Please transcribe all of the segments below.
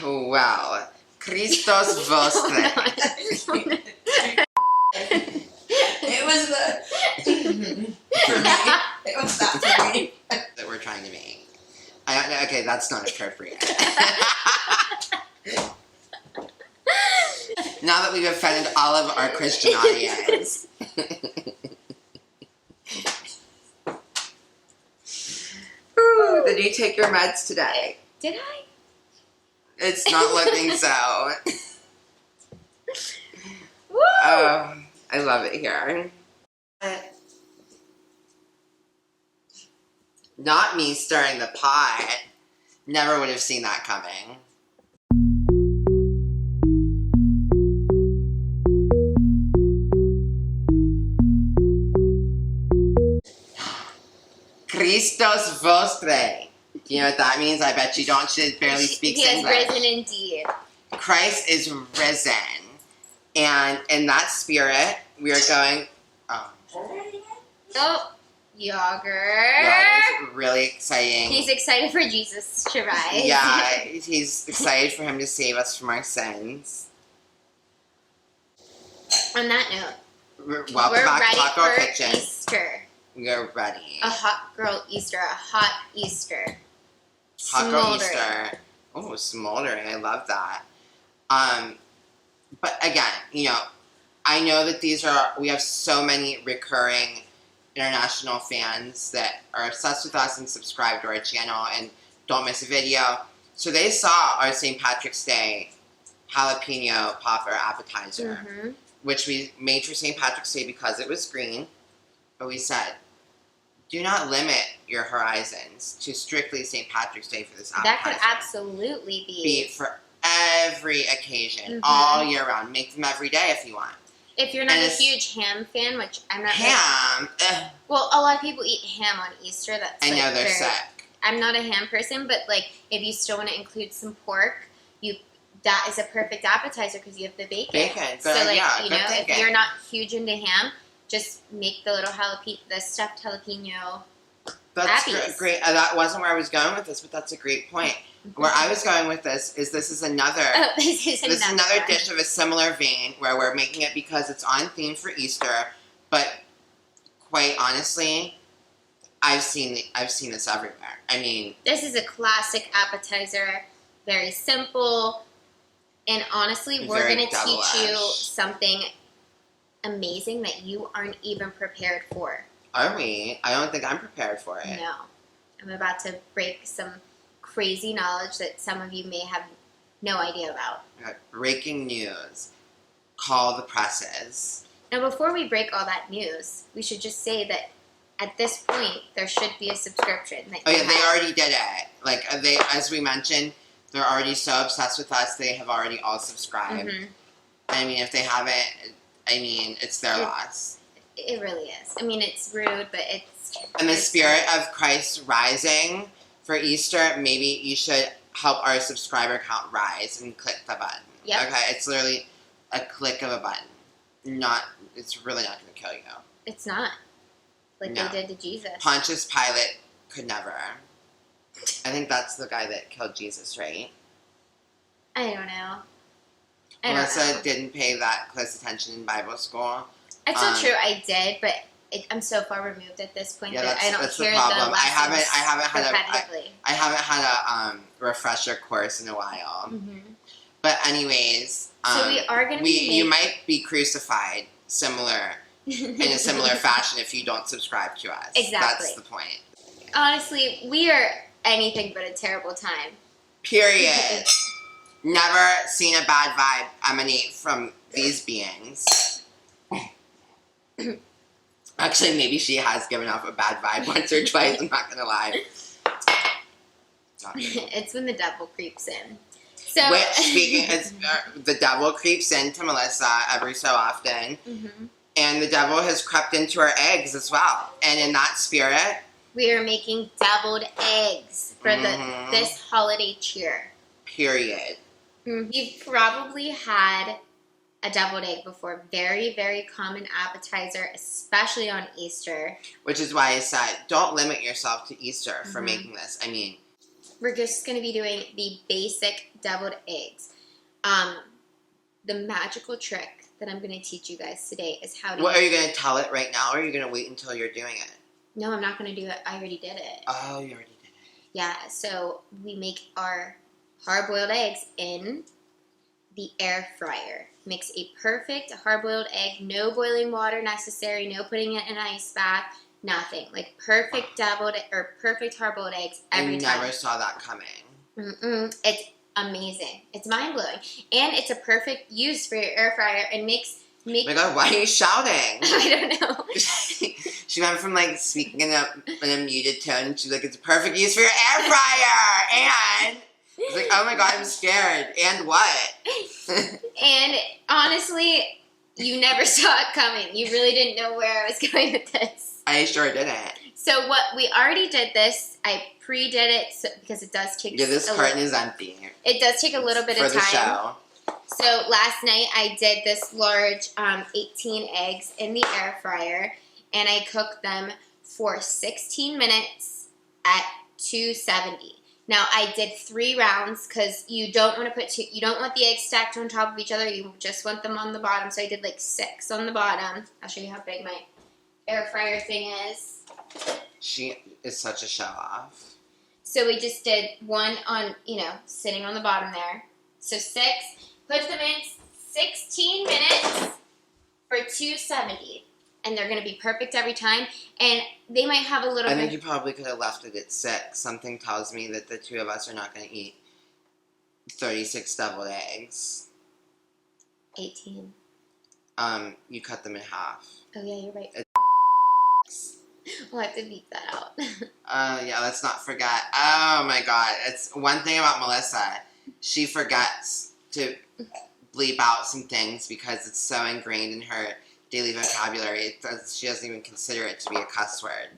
Well, Christos Vostre. It was for me. It was that for me. That we're trying to make. Okay, that's not appropriate. Now that we've offended all of our Christian audience. Ooh, did you take your meds today? Did I? It's not looking so. Woo! Oh, I love it here. Not me stirring the pot. Never would have seen that coming. Christos Vostre. Do you know what that means? I bet you don't. She barely speaks English. He has risen indeed. Christ is risen. And in that spirit, we are going... Oh. Oh, Yager. Yeah, it's really exciting. He's excited for Jesus to rise. Yeah, he's excited for him to save us from our sins. On that note, Welcome back to Hot Girl ready for Kitchen. Easter. We're ready. A hot girl Easter. A hot Easter. Hot Girl Smoldering. Easter. Oh, smoldering. I love that. But again, you know, I know that we have so many recurring international fans that are obsessed with us and subscribe to our channel and don't miss a video. So they saw our St. Patrick's Day jalapeno popper appetizer, which we made for St. Patrick's Day because it was green. But we said, do not limit your horizons to strictly St. Patrick's Day for this appetizer. That could absolutely Be for every occasion, all year round. Make them every day if you want. If you're not a huge ham fan, which I'm not. Ham? Well, a lot of people eat ham on Easter. That's I know they're sick. I'm not a ham person, but like if you still want to include some pork, that is a perfect appetizer because you have the bacon. So like yeah, you know, if you're not huge into ham, just make the little the stuffed jalapeno. That's great. That wasn't where I was going with this, but that's a great point. Where I was going with this is another. Oh, this is another dish of a similar vein where we're making it because it's on theme for Easter, but quite honestly, I've seen this everywhere. I mean, this is a classic appetizer, very simple, and honestly, we're going to teach you something amazing that you aren't even prepared for. Are we? I don't think I'm prepared for it. No. I'm about to break some crazy knowledge that some of you may have no idea about. Breaking news. Call the presses. Now, before we break all that news, we should just say that at this point, there should be a subscription. That they already did it. Like, as we mentioned, they're already so obsessed with us, they have already all subscribed. I mean, if they haven't, I mean, it's their loss. It really is. I mean, it's rude, but it's... In the spirit of Christ rising for Easter, maybe you should help our subscriber count rise and click the button. Yep. Okay, it's literally a click of a button. It's really not going to kill you. It's not. Like they did to Jesus. Pontius Pilate could never. I think that's the guy that killed Jesus, right? I don't know. Melissa didn't pay that close attention in Bible school. It's not true. I did, but I'm so far removed at this point that I don't that's hear the problem. the lessons I haven't had a refresher course in a while. But anyways, so we are going to you might be crucified in a similar fashion if you don't subscribe to us. Exactly. That's the point. Honestly, we are anything but a terrible time. Period. Never seen a bad vibe emanate from these beings. Actually, maybe she has given off a bad vibe once or twice, I'm not gonna lie. It's when the devil creeps in. So, the devil creeps into Melissa every so often, and the devil has crept into our eggs as well. And in that spirit, we are making deviled eggs for this holiday cheer. Period. You've probably had a deviled egg before. Very, very common appetizer, especially on Easter. Which is why I said, don't limit yourself to Easter for making this. I mean, we're just going to be doing the basic deviled eggs. The magical trick that I'm going to teach you guys today is how to... What, are you going to tell it right now, or are you going to wait until you're doing it? No, I'm not going to do it. I already did it. Oh, you already did it. Yeah, so we make our hard-boiled eggs in the air fryer. Makes a perfect hard-boiled egg. No boiling water necessary. No putting it in an ice bath. Nothing. Like perfect perfect hard-boiled eggs every time. I never saw that coming. It's amazing. It's mind-blowing. And it's a perfect use for your air fryer and makes... Oh my God, why are you shouting? I don't know. She went from like speaking in a muted tone. She's like, it's a perfect use for your air fryer. And it's like, oh my God, I'm scared. And what? And honestly, you never saw it coming. You really didn't know where I was going with this. I sure didn't. So what we already did this. I pre-did it because it does take. Yeah, this carton is empty. It does take a little bit of time. For the show. So last night I did this large 18 eggs in the air fryer, and I cooked them for 16 minutes at 270. Now I did 3 rounds because you don't want to you don't want the eggs stacked on top of each other. You just want them on the bottom. So I did like 6 on the bottom. I'll show you how big my air fryer thing is. She is such a show off. So we just did 1 on, sitting on the bottom there. So 6. Put them in 16 minutes for 270. And they're going to be perfect every time. And they might have a little bit... I think you probably could have left it at 6. Something tells me that the 2 of us are not going to eat 36 deviled eggs. 18. You cut them in half. Oh, yeah, you're right. We'll have to beep that out. Yeah, let's not forget. Oh, my God. It's one thing about Melissa. She forgets to bleep out some things because it's so ingrained in her daily vocabulary. She doesn't even consider it to be a cuss word.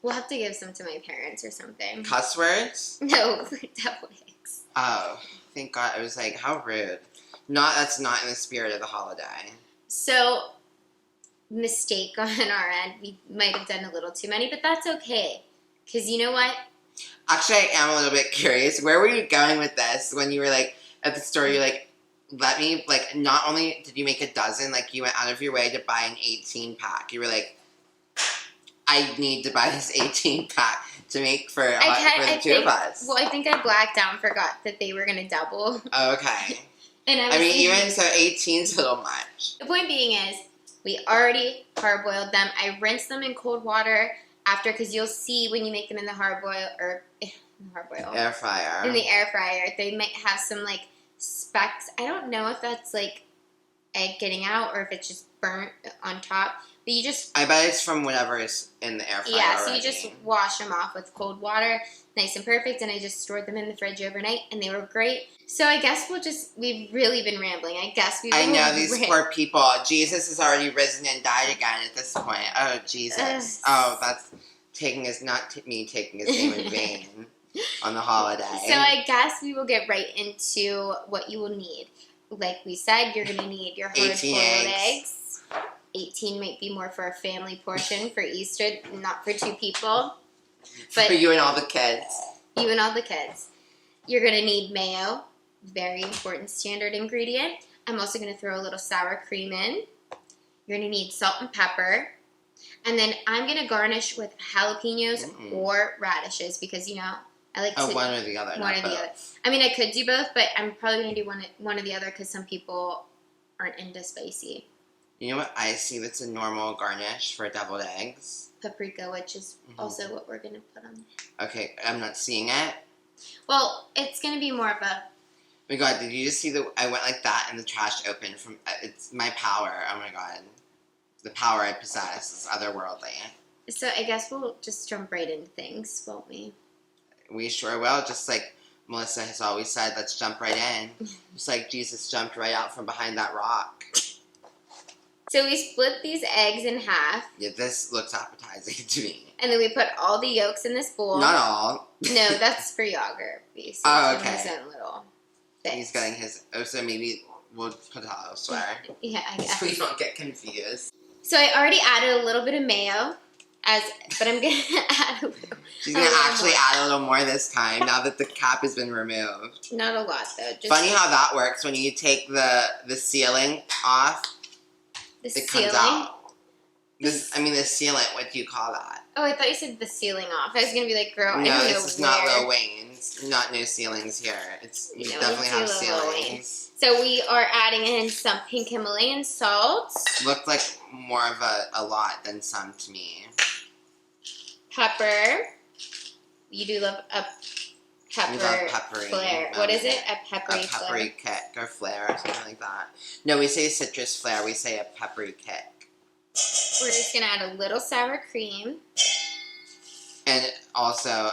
We'll have to give some to my parents or something. Cuss words? No, deviled eggs. Oh, thank God. I was like, how rude. That's not in the spirit of the holiday. So, mistake on our end. We might have done a little too many, but that's okay. Because you know what? Actually, I am a little bit curious. Where were you going with this when you were like at the store? You're like, let me, like, not only did you make a dozen, like, you went out of your way to buy an 18-pack. You were like, I need to buy this 18-pack to make for the 2 of us. Well, I think I blacked out and forgot that they were going to double. Oh, okay. And I mean, even so, 18's a little much. The point being is, we already hard-boiled them. I rinsed them in cold water after, because you'll see when you make them in the Air fryer. In the air fryer, they might have some, like, specks. I don't know if that's, like, egg getting out or if it's just burnt on top. But you just... I bet it's from whatever is in the air fryer Yeah, so already. you just wash them off with cold water, nice and perfect, and I just stored them in the fridge overnight, and they were great. So I guess we've really been rambling. I know, these poor people. Jesus has already risen and died again at this point. Oh, Jesus. That's not me taking his name in vain on the holiday. So I guess we will get right into what you will need. Like we said, you're going to need your hard-boiled eggs. 18 might be more for a family portion for Easter, not for 2 people. But for you and all the kids. You and all the kids. You're going to need mayo, very important standard ingredient. I'm also going to throw a little sour cream in. You're going to need salt and pepper. And then I'm going to garnish with jalapenos or radishes because, I like to... one or the other. One or the other. I mean, I could do both, but I'm probably going to do one or the other because some people aren't into spicy. You know what I see that's a normal garnish for deviled eggs? Paprika, which is also what we're going to put on. Okay, I'm not seeing it. Well, it's going to be more of a... Oh my God, did you just see I went like that and the trash opened from... It's my power. Oh my God. The power I possess is otherworldly. So I guess we'll just jump right into things, won't we? We sure will. Just like Melissa has always said, let's jump right in. Just like Jesus jumped right out from behind that rock. So we split these eggs in half. Yeah, this looks appetizing to me. And then we put all the yolks in this bowl. Not all. No, that's for Yager. Basically. Oh, okay. His own little bits. He's getting his... Oh, so maybe we'll put it elsewhere. Yeah, I guess. So we don't get confused. So I already added a little bit of mayo. But I'm gonna add a little. She's gonna actually add a little more this time now that the cap has been removed. Not a lot though. Just Funny how that works when you take the sealing off. the It ceiling. comes out. The sealant. What do you call that? Oh, I thought you said the ceiling off. I was gonna be like, girl, I No, don't know this is not where. Lil Wayne's. Not no ceilings here. You No, definitely we have do Lil Wayne. ceilings. So we are adding in some pink Himalayan salt, Looked like more of a lot than some to me. pepper. You do love a pepper We love peppery. flare. What is it? A peppery A flare. peppery kick or flare or something like that. No, we say citrus flare. We say a peppery kick. We're just gonna add a little sour cream. And also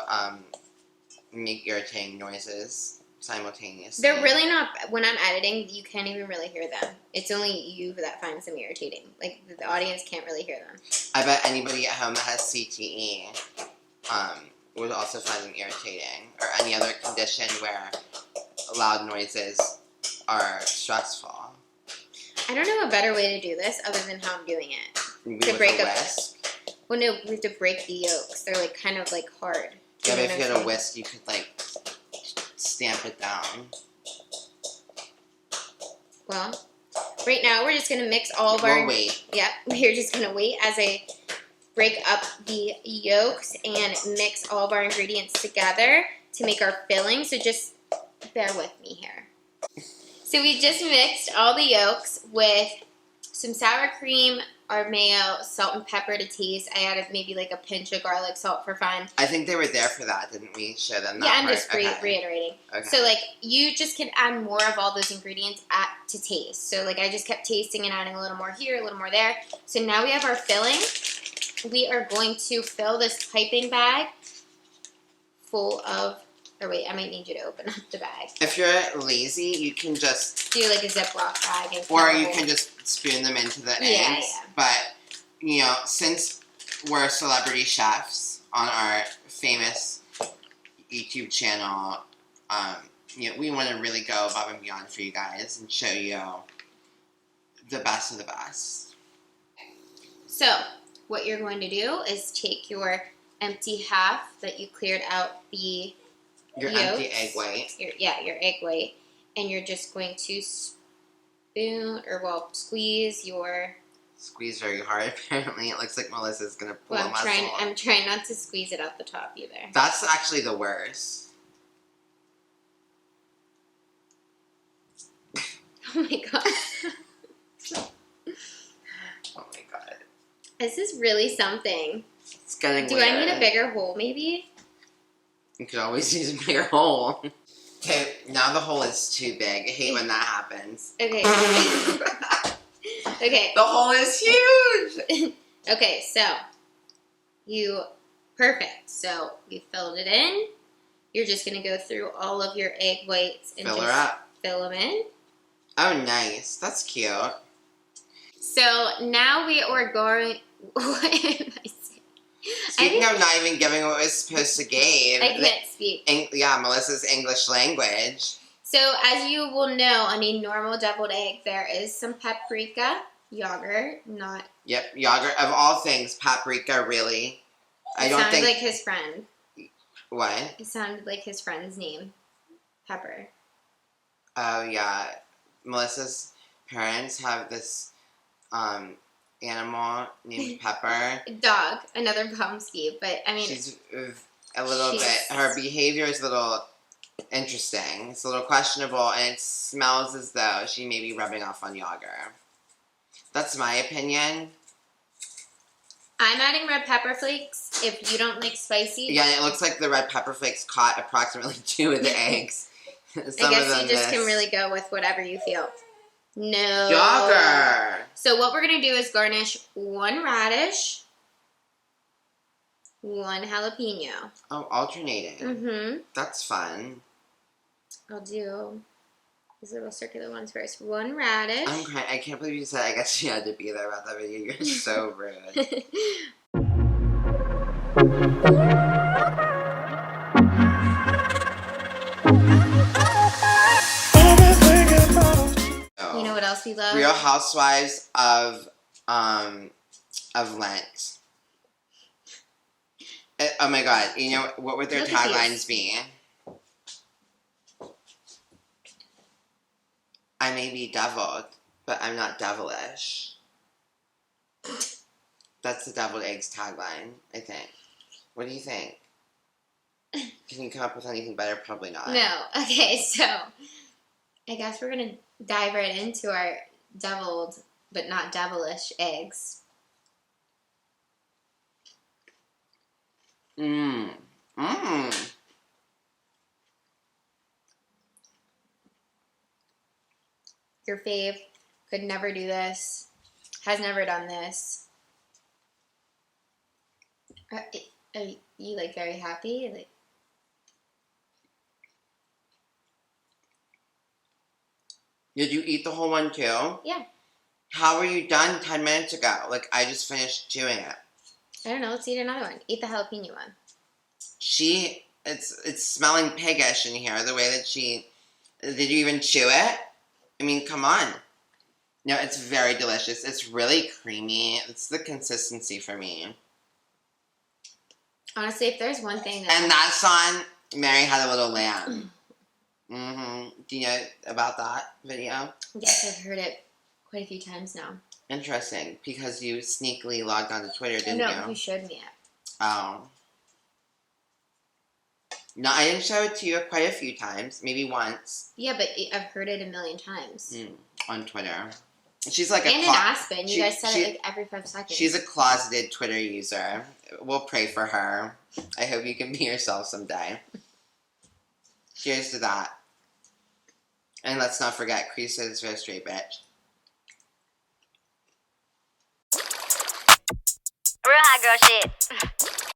make irritating noises simultaneously. They're really not. When I'm editing, you can't even really hear them. It's only you that finds them irritating. Like the audience can't really hear them. I bet anybody at home that has CTE would also find them irritating, or any other condition where loud noises are stressful. I don't know a better way to do this other than how I'm doing it. Maybe with break a up- whisk. Well, no, we have to break the yolks. They're like kind of like hard. Yeah, but You know if what you I'm had a saying? whisk, you could like stamp it down. Well, right now we're just gonna mix all of our. We'll wait. Yep, we're just gonna wait as I break up the yolks and mix all of our ingredients together to make our filling. So just bear with me here. So we just mixed all the yolks with some sour cream, our mayo, salt and pepper to taste. I added maybe like a pinch of garlic salt for fun. I think they were there for that, didn't we? Show them that Yeah, I'm part? just Okay. reiterating. Okay. So like you just can add more of all those ingredients to taste. So like I just kept tasting and adding a little more here, a little more there. So now we have our filling. We are going to fill this piping bag full of, or wait, I might need you to open up the bag. If you're lazy, you can just, Do like a Ziploc bag and or fill you it. can just spoon them into the Yeah, eggs. yeah. But, you know, since we're celebrity chefs on our famous YouTube channel, you know, we want to really go above and beyond for you guys and show you the best of the best. So what you're going to do is take your empty half that you cleared out the Your yolks, empty egg white. your egg white, and you're just going to squeeze your. Squeeze very hard, apparently. It looks like Melissa's going to pull Well, a muscle. I'm trying not to squeeze it out the top either. That's actually the worst. Oh my god. Oh my god. This is really something. It's getting Do weird. I need a bigger hole maybe? You could always use a bigger hole. Okay, now the hole is too big. I hate when that happens. Okay. The Okay. hole is huge! Okay, so perfect. So you filled it in. You're just gonna go through all of your egg whites and Fill her just up. fill them in. Oh, nice. That's cute. So now we are going. What am I saying? Speaking of not even giving what was supposed to give. I can't speak. Melissa's English language. So as you will know, on a normal deviled egg, there is some paprika, yogurt, not. Yep, yogurt. Of all things, paprika, really. I It don't sounded think... like his friend. What? It sounded like his friend's name, Pepper. Oh, yeah. Melissa's parents have this animal named Pepper. Dog, another Pomsky, but I mean, She's a little bit... Her behavior is a little interesting. It's a little questionable, and it smells as though she may be rubbing off on yogurt. That's my opinion. I'm adding red pepper flakes if you don't like spicy. Yeah, and it looks like the red pepper flakes caught approximately 2 of the eggs. I guess you just can really go with whatever you feel. No. Yogurt! So what we're going to do is garnish 1 radish, 1 jalapeno. Oh, alternating. Mm-hmm. That's fun. I'll do these little circular ones first. 1 radish. I'm crying. I can't believe you said I guess you had to be there about that video. You're so rude. You know what else we love? Real Housewives of Lent. Oh my god, you know, what would their Look at taglines be? I may be deviled, but I'm not devilish. That's the deviled eggs tagline, I think. What do you think? Can you come up with anything better? Probably not. No. Okay, so I guess we're gonna dive right into our deviled but not devilish eggs. Mmm. Mmm. Your fave could never do this. Has never done this. Are you like very happy? Like, Did you eat the whole one too? yeah. How were you done 10 minutes ago? Like, I just finished chewing it. I don't know. Let's eat another one. Eat the jalapeno one. It's smelling piggish in here. The way that did you even chew it? I mean, come on. No, it's very delicious. It's really creamy. It's the consistency for me. Honestly, if there's one thing that... And that song, Mary Had a Little Lamb. Do you know about that video? Yes, I've heard it quite a few times now. Interesting, because you sneakily logged onto Twitter, didn't you? No, you showed me it. Oh. No, I didn't show it to you quite a few times. Maybe once. Yeah, but I've heard it a million times. On Twitter. She's like and in Aspen, you guys said it like every 5 seconds. She's a closeted Twitter user. We'll pray for her. I hope you can be yourself someday. Cheers to that. And let's not forget, Chris is a straight bitch. Real hot girl shit.